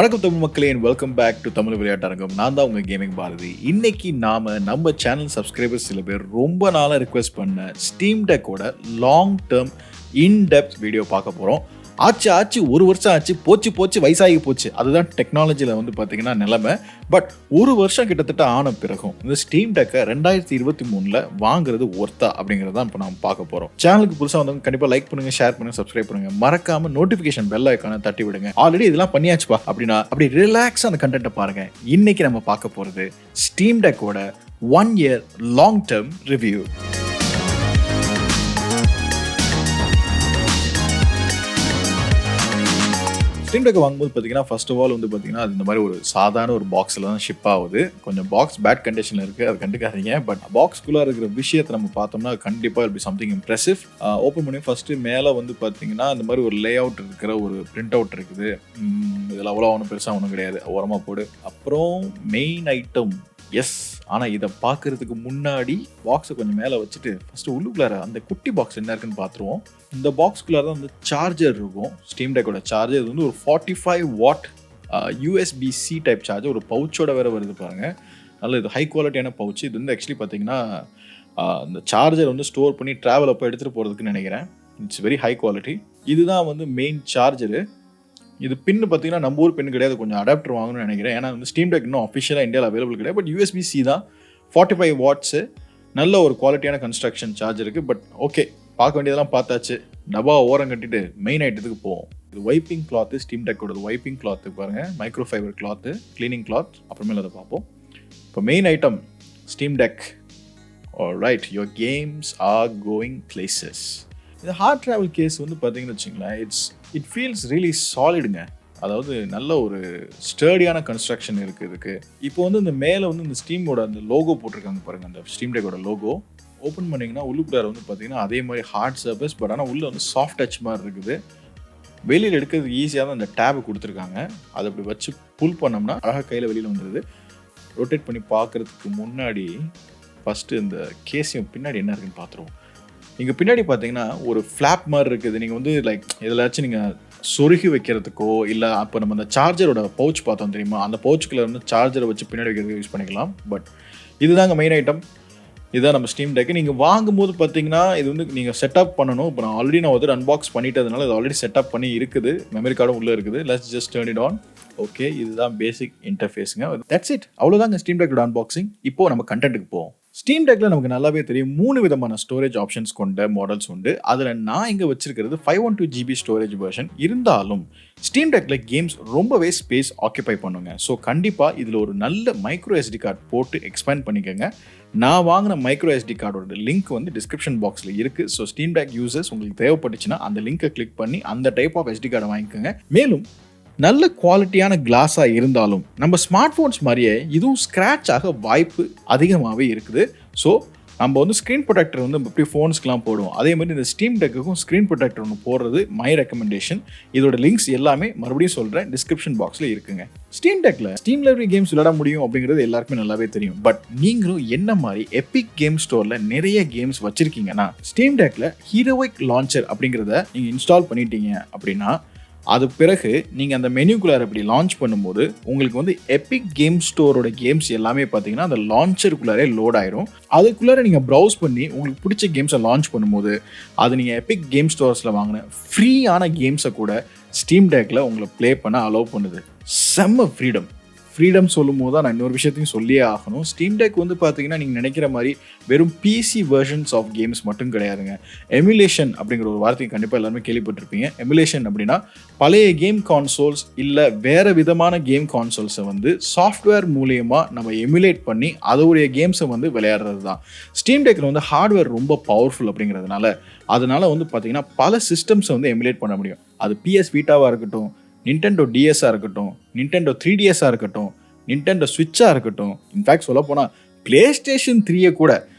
வணக்கம் தமிழ் மக்களே, welcome back to Tamil விளையாட்டரங்கம். நான் தான் உங்கள் கேமிங் பாரதி. இன்னைக்கு நம்ம சேனல் சப்ஸ்கிரைபர்ஸ் சில பேர் ரொம்ப நாளாக ரிக்வெஸ்ட் பண்ண ஸ்டீம்டெக்கோட லாங் டேர்ம் இன்டெப்த் வீடியோ பார்க்க போகிறோம். ஆச்சு ஒரு வருஷம் ஆச்சு, போச்சு வயசாகி போச்சு. அதுதான் டெக்னாலஜியில் பார்த்தீங்கன்னா நிலைமை. பட் ஒரு வருஷம் கிட்டத்தட்ட ஆன பிறகும் இந்த ஸ்டீம்டெக்கை 2023 வாங்குறது ஒர்த்தா அப்படிங்கிறது தான் இப்போ நம்ம பார்க்க போகிறோம். சேனலுக்கு புதுசாக வந்தவங்க கண்டிப்பாக லைக் பண்ணுங்கள், ஷேர் பண்ணுங்கள், சப்ஸ்கிரைப் பண்ணுங்கள். மறக்காமல் நோட்டிஃபிகேஷன் பெல் ஐக்கானை தட்டி விடுங்க. ஆல்ரெடி இதெல்லாம் பண்ணியாச்சுப்பா அப்படின்னா அப்படி ரிலாக்ஸாக அந்த கண்டென்ட்டை பாருங்கள். இன்னைக்கு நம்ம பார்க்க போகிறது ஸ்டீம்டெக்கோட 1 year லாங் டேர்ம் ரிவ்யூ. ஸ்டீம்டெக் வாங்கும்போது பார்த்தீங்கன்னா ஃபர்ஸ்ட் ஆஃப் ஆல் பார்த்தீங்கன்னா அது இந்த மாதிரி ஒரு சாதாரண ஒரு பாக்ஸில் தான் ஷிப் ஆகுது. கொஞ்சம் பாக்ஸ் பேட் கண்டிஷனில் இருக்குது, அது கண்டுக்காதீங்க. பட் பாக்ஸ்குள்ளே இருக்கிற விஷயத்தை நம்ம பார்த்தோம்னா கண்டிப்பாக இப்படி சம்திங் இம்ப்ரெசிவ். ஓப்பன் பண்ணி ஃபஸ்ட்டு மேலே பார்த்தீங்கன்னா இந்த மாதிரி ஒரு லே அவுட் இருக்கிற ஒரு பிரிண்ட் அவுட் இருக்குது. இதில் அவ்வளோ ஒன்றும் பெருசாக ஒன்றும் கிடையாது, ஓரமாக போடு. அப்புறம் மெயின் ஐட்டம் எஸ். ஆனால் இதை பார்க்கறதுக்கு முன்னாடி பாக்ஸை கொஞ்சம் மேலே வச்சுட்டு ஃபஸ்ட்டு உள்ளுக்குள்ளார அந்த குட்டி பாக்ஸ் என்ன இருக்குன்னு பார்த்துருவோம். இந்த பாக்ஸ்குள்ளார தான் சார்ஜர் இருக்கும். ஸ்டீம்டெக்கோட சார்ஜர் இது ஒரு 45 watt USB-C டைப் சார்ஜர். ஒரு பவுச்சோட வேறு வருது பாருங்கள். நல்ல இது ஹை குவாலிட்டியான பவுச். இது ஆக்சுவலி பார்த்தீங்கன்னா இந்த சார்ஜர் ஸ்டோர் பண்ணி ட்ராவல் அப்போ எடுத்துகிட்டு போகிறதுக்குன்னு நினைக்கிறேன். It's very high quality. இதுதான் மெயின் சார்ஜரு. இது பின்னு பார்த்தீங்கன்னா நம்ம ஊர் பின்னு கிடையாது, கொஞ்சம் அடாப்டர் வாங்கணும்னு நினைக்கிறேன். ஏன்னா ஸ்டீம்டெக் இன்னும் அஃபிஷியலாக இந்தியாவில் அவைலபிள் கிடையாது. பட் USB-C தான், 45 watts, நல்ல ஒரு குவாலிட்டியான கன்ஸ்ட்ரக்ஷன் சார்ஜர் இருக்குது. பட் ஓகே, பார்க்க வேண்டியதெல்லாம் பார்த்தாச்சு. டப்பா ஓரம் கட்டிட்டு மெயின் ஐட்டத்துக்கு போவோம். இது வைப்பிங் கிளாத்து, ஸ்டீம்டெக்கோட வைப்பிங் கிளாத்து பாருங்கள், micro fibre cloth, cleaning cloth. அப்புறமேல அதை பார்ப்போம். இப்போ main item Steam Deck. Alright, your games are going places. இந்த ஹார்ட் ட்ராவல் கேஸ் பார்த்தீங்கன்னு வச்சுங்களேன், இட் ஃபீல்ஸ் ரியலி சாலிடுங்க. அதாவது நல்ல ஒரு ஸ்டர்டியான கன்ஸ்ட்ரக்ஷன் இருக்குது இதுக்கு. இப்போ இந்த மேலே இந்த ஸ்டீமோட அந்த லோகோ போட்டிருக்காங்க பாருங்கள், அந்த ஸ்டீம்டெக்கோட லோகோ. ஓப்பன் பண்ணிங்கன்னா உள்ளுக்குள்ளார பார்த்தீங்கன்னா அதே மாதிரி ஹார்ட் சர்ஃபேஸ், பட் ஆனால் உள்ளே சாஃப்ட் டச் மாதிரி இருக்குது. வெளியில் எடுக்கிறதுக்கு ஈஸியாக தான் அந்த டேபு கொடுத்துருக்காங்க. அதை அப்படி வச்சு புல் பண்ணோம்னா அழகாக கையில் வெளியில் வந்துடுது. ரொட்டேட் பண்ணி பார்க்குறதுக்கு முன்னாடி ஃபஸ்ட்டு இந்த கேஸையும் பின்னாடி என்ன இருக்குன்னு பார்த்துருவோம். இங்கே பின்னாடி பார்த்தீங்கன்னா ஒரு ஃப்ளாப் மாதிரி இருக்குது. நீங்கள் லைக் எதிலாச்சும் நீங்கள் சொருகி வைக்கிறதுக்கோ இல்லை அப்போ நம்ம அந்த சார்ஜரோட பவுச் பார்த்தோம் தெரியுமா, அந்த பவுச்சுக்குள்ள சார்ஜரை வச்சு பின்னாடி வைக்கிறதுக்கு யூஸ் பண்ணிக்கலாம். பட் இதுதாங்க மெயின் ஐட்டம். இதுதான் நம்ம ஸ்டீம்டெக். நீங்கள் வாங்கும்போது பார்த்தீங்கன்னா இது நீங்கள் செட்டப் பண்ணணும். இப்போ நான் ஆல்ரெடி அன்பாக்ஸ் பண்ணிட்டதுனால இது ஆல்ரெடி செட்டப் பண்ணி இருக்குது. மெமரி கார்டும் உள்ளே இருக்குது. Let's just turn it on. Okay, இதுதான் பேசிக் இன்டர்ஃபேஸுங்க. தட்ஸ் இட், அவ்வளோதாங்க ஸ்டீம்டெக்கோட அன்பாக்சிங். இப்போது நம்ம கண்டென்ட்டுக்கு போவோம். ஸ்டீம்டெக்ல நமக்கு நல்லாவே தெரியும் 3 விதமான ஸ்டோரேஜ் ஆப்ஷன்ஸ் கொண்ட மாடல்ஸ் உண்டு. அதில் நான் இங்கே வச்சிருக்கிறது 512 GB ஸ்டோரேஜ் வெர்ஷன். இருந்தாலும் ஸ்டீம்டெக்ல கேம்ஸ் ரொம்பவே ஸ்பேஸ் ஆக்கியபை பண்ணுங்க. ஸோ கண்டிப்பாக இதில் ஒரு நல்ல மைக்ரோ SD கார்டு போட்டு எக்ஸ்பேண்ட் பண்ணிக்கோங்க. நான் வாங்கின மைக்ரோ SD கார்டோட லிங்க் டிஸ்கிரிப்ஷன் பாக்ஸில் இருக்குது. ஸோ ஸ்டீம்டெக் யூசர்ஸ் உங்களுக்கு தேவைப்பட்டுச்சுன்னா அந்த லிங்கை கிளிக் பண்ணி அந்த டைப் ஆஃப் SD கார்டை வாங்கிக்கோங்க. மேலும் நல்ல குவாலிட்டியான கிளாஸாக இருந்தாலும் நம்ம ஸ்மார்ட் ஃபோன்ஸ் மாதிரியே இதுவும் ஸ்க்ராட்ச் ஆக வாய்ப்பு அதிகமாகவே இருக்குது. ஸோ நம்ம ஸ்க்ரீன் ப்ரொடெக்டர் எப்படி ஃபோன்ஸ்க்கெலாம் போடுவோம், அதே மாதிரி இந்த ஸ்டீம்டெக்குக்கும் ஸ்க்ரீன் ப்ரொடெக்டர் ஒன்று போடுறது மை ரெக்கமெண்டேஷன். இதோட லிங்க்ஸ் எல்லாமே மறுபடியும் சொல்கிறேன், டிஸ்கிரிப்ஷன் பாக்ஸில் இருக்குங்க. ஸ்டீம்டெக்கில் ஸ்டீம் லைப்ரரி கேம்ஸ் விளையாட முடியும் அப்படிங்கிறது எல்லாருக்குமே நல்லாவே தெரியும். பட் நீங்களும் என்ன மாதிரி எபிக் கேம் ஸ்டோரில் நிறைய கேம்ஸ் வச்சுருக்கீங்கன்னா ஸ்டீம்டெக்கில் ஹீரோயிக் லான்ச்சர் அப்படிங்கிறத நீங்கள் இன்ஸ்டால் பண்ணிட்டீங்க அப்படின்னா அது பிறகு நீங்கள் அந்த மெனுக்குள்ளார இப்படி லான்ச் பண்ணும்போது உங்களுக்கு எபிக் கேம் ஸ்டோரோட கேம்ஸ் எல்லாமே பார்த்தீங்கன்னா அந்த லான்ச்சருக்குள்ளாரே லோட் ஆயிரும். அதுக்குள்ளார நீங்கள் ப்ரௌஸ் பண்ணி உங்களுக்கு பிடிச்ச கேம்ஸை லான்ச் பண்ணும்போது அது நீங்கள் எபிக் கேம் ஸ்டோர்ஸில் வாங்கின ஃப்ரீயான கேம்ஸை கூட ஸ்டீம்டெக்கில் உங்களை ப்ளே பண்ண அலோவ் பண்ணுது. செம்ம ஃப்ரீடம் சொல்லும் போது தான் நான் இன்னொரு விஷயத்தையும் சொல்லியே ஆகணும். ஸ்டீம்டெக் பார்த்தீங்கன்னா நீங்கள் நினைக்கிற மாதிரி வெறும் PC வெர்ஷன்ஸ் ஆஃப் கேம்ஸ் மட்டும் கிடையாதுங்க. எமுலேஷன் அப்படிங்கிற ஒரு வார்த்தையை கண்டிப்பாக எல்லாருமே கேள்விப்பட்டிருப்பீங்க. எமுலேஷன் அப்படின்னா பழைய கேம் கான்சோல்ஸ் இல்லை வேறு விதமான கேம் கான்சோல்ஸை சாஃப்ட்வேர் மூலியமாக நம்ம எமுலேட் பண்ணி அதோடைய கேம்ஸை விளையாடுறது தான். ஸ்டீம்டெக்கில் ஹார்ட்வேர் ரொம்ப பவர்ஃபுல் அப்படிங்கிறதுனால அதனால பார்த்தீங்கன்னா பல சிஸ்டம்ஸை எமுலேட் பண்ண முடியும். அது PS Vitaவாக இருக்கட்டும், நிண்டெண்டோ DS-ஆக இருக்கட்டும், நிண்டெண்டோ 3DS-ஆக இருக்கட்டும், நிண்டெண்டோ ஸ்விட்சாக இருக்கட்டும், இன்ஃபேக்ட் சொல்ல போனால் PlayStation 3 கூட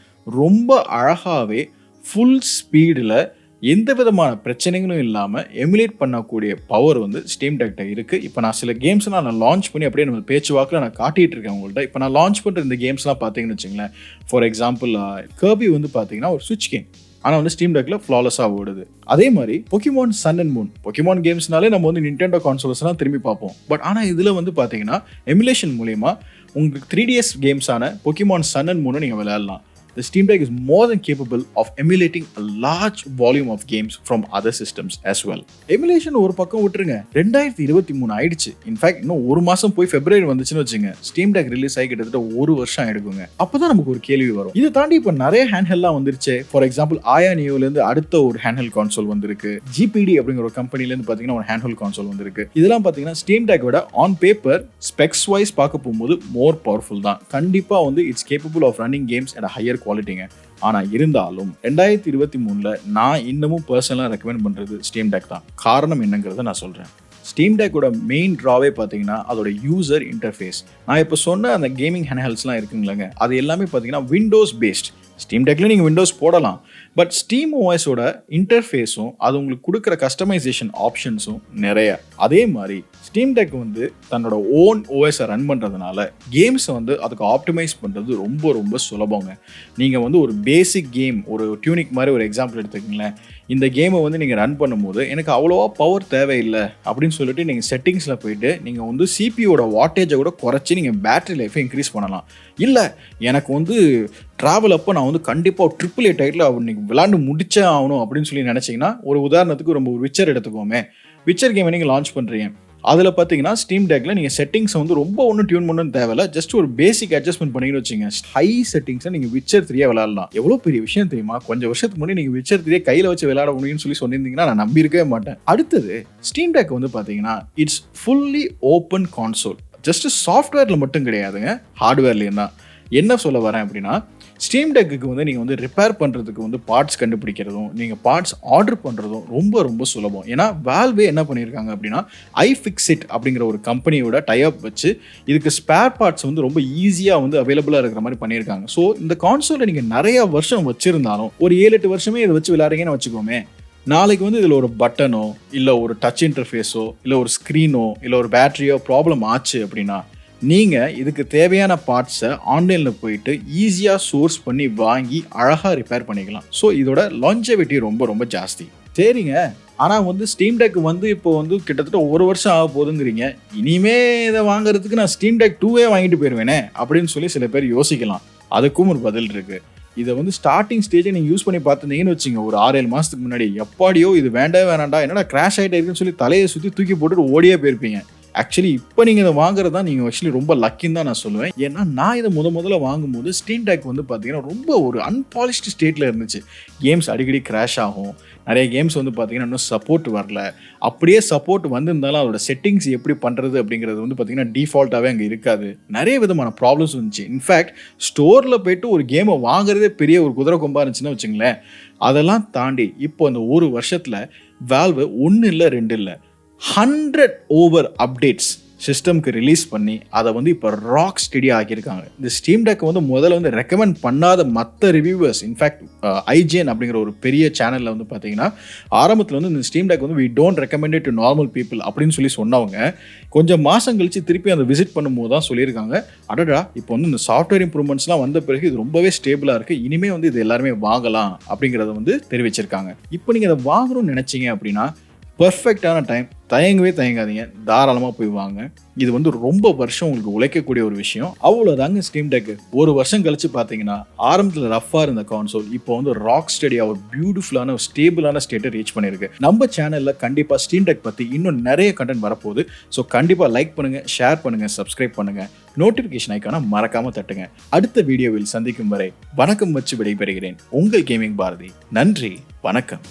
ரொம்ப அழகாகவே ஃபுல் ஸ்பீடில் எந்த விதமான பிரச்சனைகளும் இல்லாமல் எமுலேட் பண்ணக்கூடிய பவர் ஸ்டீம்டெக்கிட்ட இருக்குது. இப்போ நான் சில கேம்ஸ்லாம் நான் லான்ச் பண்ணி அப்படியே நம்ம பேச்சுவாக்கில் நான் காட்டிகிட்டு இருக்கேன் உங்கள்கிட்ட. இப்போ நான் லான்ச் பண்ணுற இந்த கேம்ஸ்லாம் பார்த்தீங்கன்னு வச்சுங்களேன், ஃபார் எக்ஸாம்பிள் கர்பி பார்த்தீங்கன்னா ஒரு ஸ்விட்ச் கேம். ஆனால் வந்து ஸ்டீம் டெக்கில் ஃப்ளாலஸாக ஓடுது. அதே மாதிரி Pokemon Sun and Moon, Pokemon கேம்ஸ்னாலே நம்ம வந்து நிண்டெண்டோ கான்சோல்ஸ்லாம் திரும்பி பார்ப்போம். பட் ஆனால் இதில் வந்து பார்த்தீங்கன்னா எமுலேஷன் மூலயமா உங்களுக்கு 3DS கேம்ஸான பொக்கிமான் சன் அண்ட் மூனை நீங்கள் விளையாடலாம். The Steam Deck is more than capable of emulating a large volume of games from other systems as well. Emulation ஒரு பக்கம் விட்டுருங்க, 2023 ஆயிடுச்சு. இன்ஃபேக்ட் இன்னும் ஒரு மாசம் போய் February வந்துச்சுன்னு வச்சுங்க, Steam Deck ரிலீஸ் ஆகி கிட்டத்தட்ட ஒரு வருஷம் ஆயிடுக்குங்க. அப்பதான் நமக்கு ஒரு கேள்வி வரும், இதை தாண்டி இப்போ நிறைய ஹேண்ட்ஹெல்லாம் வந்துருச்சு. ஃபார் எக்ஸாம்பிள் ஆயா நியோலேருந்து அடுத்த ஒரு ஹேண்ட்ஹெல் கான்சோல் வந்திருக்கு. ஜிபிடி அப்படிங்கிற ஒரு கம்பெனிலேருந்து பார்த்தீங்கன்னா ஒரு ஹேண்ட்ஹெல் கான்சோல் வந்திருக்கு. இதெல்லாம் பார்த்தீங்கன்னா Steam Deck விட ஆன் பேப்பர் ஸ்பெக்ஸ் வைஸ் பார்க்க போகும்போது மோர் பவர்ஃபுல் தான். கண்டிப்பாக வந்து it's capable of running games at higher குவாலிட்டிங்க. ஆனால் இருந்தாலும் 2023 நான் இன்னமும் பர்சனலாக ரெக்கமெண்ட் பண்ணுறது ஸ்டீம் டெக் தான். காரணம் என்னங்கிறத நான் சொல்கிறேன். ஸ்டீம் டெக்கோட மெயின் ட்ராவே பார்த்தீங்கன்னா அதோட யூசர் இன்டர்ஃபேஸ். நான் இப்போ சொன்ன அந்த கேமிங் ஹேண்ட்ஹெல்ஸ்லாம் இருக்குங்களேங்க, அது எல்லாமே பார்த்தீங்கன்னா விண்டோஸ் பேஸ்ட். ஸ்டீம் டெக்கில் நீங்கள் விண்டோஸ் போடலாம், பட் ஸ்டீம் ஓஎஸோட இன்டர்ஃபேஸும் அது உங்களுக்கு கொடுக்குற கஸ்டமைசேஷன் ஆப்ஷன்ஸும் நிறைய. அதே மாதிரி ஸ்டீம் டெக் வந்து தன்னோட ஓன் ஓஎஸை ரன் பண்ணுறதுனால கேம்ஸை வந்து அதுக்கு ஆப்டிமைஸ் பண்ணுறது ரொம்ப ரொம்ப சுலபங்க. நீங்கள் வந்து ஒரு பேசிக் கேம், ஒரு டியூனிக் மாதிரி ஒரு எக்ஸாம்பிள் எடுத்துக்கிங்களேன். இந்த கேமை வந்து நீங்கள் ரன் பண்ணும்போது எனக்கு அவ்வளோவா பவர் தேவையில்லை அப்படின்னு சொல்லிட்டு நீங்கள் செட்டிங்ஸில் போயிட்டு நீங்கள் வந்து சிபியோட வாட்டேஜை கூட குறைச்சி நீங்கள் பேட்டரி லைஃபை இன்க்ரீஸ் பண்ணலாம். இல்லை எனக்கு வந்து ட்ராவல் அப்போ நான் வந்து கண்டிப்பாக AAA டைட்டில் இன்னைக்கு விளாண்டு முடிச்சே ஆகணும் அப்படின்னு சொல்லி நினச்சிங்கன்னா, ஒரு உதாரணத்துக்கு ஒரு விச்சர் எடுத்துக்கோமே. விச்சர் கேமை நீங்கள் லான்ச் பண்ணுறீங்க, அதில் பார்த்தீங்கன்னா ஸ்டீம் டெக்கில் நீங்கள் செட்டிங்ஸை வந்து ரொம்ப ஒன்றும் டியூன் பண்ணணும்னு தேவையில்ல. ஜஸ்ட் ஒரு பேசிக் அட்ஜஸ்ட்மெண்ட் பண்ணின்னு வச்சுங்க, ஹை செட்டிங்ஸை நீங்கள் விச்சர் 3 விளையாடலாம். எவ்வளோ பெரிய விஷயம் தெரியுமா? கொஞ்சம் வருஷத்துக்கு முன்னாடி நீங்கள் விச்சர் 3 கையில் வச்சு விளையாட முடியும்னு சொல்லியிருந்தீங்கன்னா நான் நம்பியிருக்கவே மாட்டேன். அடுத்தது ஸ்டீம் டெக் வந்து பார்த்தீங்கன்னா it's fully open console. Just சாஃப்ட்வேரில் மட்டும் கிடையாதுங்க, ஹார்ட்வேர்லேயும் தான். என்ன சொல்ல வரேன் அப்படின்னா, ஸ்டீம் டெக்குக்கு வந்து நீங்கள் வந்து ரிப்பேர் பண்ணுறதுக்கு வந்து பார்ட்ஸ் கண்டுபிடிக்கிறதும் நீங்கள் பார்ட்ஸ் ஆர்டர் பண்ணுறதும் ரொம்ப ரொம்ப சுலபம். ஏன்னா வால்வே என்ன பண்ணியிருக்காங்க அப்படின்னா iFixit அப்படிங்கிற ஒரு கம்பெனியோட டைப் வச்சு இதுக்கு ஸ்பேர் பார்ட்ஸ் வந்து ரொம்ப ஈஸியாக வந்து அவைலபிளாக இருக்கிற மாதிரி பண்ணியிருக்காங்க. ஸோ இந்த கான்சோலை நீங்கள் நிறைய வருஷம் வச்சுருந்தாலும், ஒரு 7-8 வருஷமே இதை வச்சு விளையாடுறீங்கன்னு வச்சுக்கோமே, நாளைக்கு வந்து இதில் ஒரு பட்டனோ இல்லை ஒரு டச் இன்டர்ஃபேஸோ இல்லை ஒரு ஸ்க்ரீனோ இல்லை ஒரு பேட்டரியோ ப்ராப்ளம் ஆச்சு அப்படின்னா நீங்கள் இதுக்கு தேவையான பார்ட்ஸை ஆன்லைனில் போயிட்டு ஈஸியாக சோர்ஸ் பண்ணி வாங்கி அழகாக ரிப்பேர் பண்ணிக்கலாம். ஸோ இதோட லான்ஜெவிட்டி ரொம்ப ரொம்ப ஜாஸ்தி. சரிங்க, ஆனால் வந்து ஸ்டீம் டெக் வந்து இப்போ வந்து கிட்டத்தட்ட ஒரு வருஷம் ஆக போகுதுங்கிறீங்க. இனிமே இதை வாங்குறதுக்கு நான் ஸ்டீம் டெக் 2 வாங்கிட்டு போயிடுவேனே அப்படின்னு சொல்லி சில பேர் யோசிக்கலாம். அதுக்கும் ஒரு பதில் இருக்குது. இதை வந்து ஸ்டார்டிங் ஸ்டேஜை நீங்கள் யூஸ் பண்ணி பார்த்துருந்தீங்கன்னு வச்சுங்க, ஒரு 6-7 மாதத்துக்கு முன்னாடி எப்பாடியோ இது வேண்டாண்டா என்னடா கிராஷ் ஆகிட்டே இருக்குன்னு சொல்லி தலையை சுற்றி தூக்கி போட்டுட்டு ஓடியே போயிருப்பீங்க. ஆக்சுவலி இப்போ நீங்கள் இதை வாங்குறது தான் நீங்கள் ஆக்சுவலி ரொம்ப லக்கின்னு தான் நான் சொல்லுவேன். ஏன்னா நான் இதை முதல்ல வாங்கும்போது ஸ்டீம் டெக் வந்து பார்த்தீங்கன்னா ரொம்ப ஒரு அன்பாலிஷ்டு ஸ்டேட்டில் இருந்துச்சு. கேம்ஸ் அடிக்கடி கிராஷ் ஆகும், நிறைய கேம்ஸ் வந்து பார்த்தீங்கன்னா இன்னும் சப்போர்ட் வரல. அப்படியே சப்போர்ட் வந்திருந்தாலும் அதோட செட்டிங்ஸ் எப்படி பண்ணுறது அப்படிங்கிறது வந்து பார்த்தீங்கன்னா டிஃபால்ட்டாகவே அங்கே இருக்காது. நிறைய விதமான ப்ராப்ளம்ஸ் வந்துச்சு. இன்ஃபேக்ட் ஸ்டோரில் போய்ட்டு ஒரு கேமை வாங்குறதே பெரிய ஒரு குதிரை கொம்பா இருந்துச்சுன்னு வச்சுங்களேன். அதெல்லாம் தாண்டி இப்போ அந்த ஒரு வருஷத்தில் வால்வ் 1 இல்லை 2 இல்லை 100 ஓவர் அப்டேட்ஸ் சிஸ்டம்க்கு ரிலீஸ் பண்ணி அதை வந்து இப்போ ராக் ஸ்டெடி ஆகியிருக்காங்க. இந்த ஸ்டீம் டெக் வந்து முதல்ல வந்து ரெக்கமெண்ட் பண்ணாத மற்ற ரிவ்யூவர்ஸ், இன்ஃபேக்ட் ஐஜிஎன் அப்படிங்கிற ஒரு பெரிய சேனலில் வந்து பார்த்தீங்கன்னா ஆரம்பத்தில் வந்து இந்த ஸ்டீம் டெக் வந்து we don't recommend it to normal people அப்படின்னு சொல்லி சொன்னவங்க கொஞ்சம் மாதம் கழிச்சு திருப்பி அந்த விசிட் பண்ணும்போது தான் சொல்லியிருக்காங்க, அடடா இப்போ வந்து இந்த சாஃப்ட்வேர் இம்ப்ரூவ்மெண்ட்ஸ்லாம் வந்த பிறகு இது ரொம்பவே ஸ்டேபிளாக இருக்குது, இனிமேல் வந்து இது எல்லாருமே வாங்கலாம் அப்படிங்கிறத வந்து தெரிவிச்சிருக்காங்க. இப்போ நீங்கள் அதை வாங்கணும்னு நினச்சிங்க அப்படின்னா பர்ஃபெக்டான டைம், தயங்காதீங்க, தாராளமாக போய் வாங்க. இது வந்து ரொம்ப வருஷம் உங்களுக்கு உழைக்கக்கூடிய ஒரு விஷயம். அவ்வளோதாங்க ஸ்டீம் டெக். ஒரு வருஷம் கழிச்சு பார்த்தீங்கன்னா ஆரம்பத்தில் ரஃபாக இருந்த கான்சோல் இப்போ வந்து ராக் ஸ்டெடியாக ஒரு பியூட்டிஃபுல்லான ஒரு ஸ்டேபிளான ஸ்டேட்டை ரீச் பண்ணியிருக்கு. நம்ம சேனலில் கண்டிப்பாக ஸ்டீம் டெக் பற்றி இன்னும் நிறைய கண்டென்ட் வரப்போகுது. ஸோ கண்டிப்பாக லைக் பண்ணுங்கள், ஷேர் பண்ணுங்கள், சப்ஸ்கிரைப் பண்ணுங்கள், நோட்டிஃபிகேஷன் ஐக்கான மறக்காமல் தட்டுங்க. அடுத்த வீடியோவில் சந்திக்கும் வரை வணக்கம் வச்சு விடைபெறுகிறேன். உங்கள் கேமிங் பாரதி. நன்றி, வணக்கம்.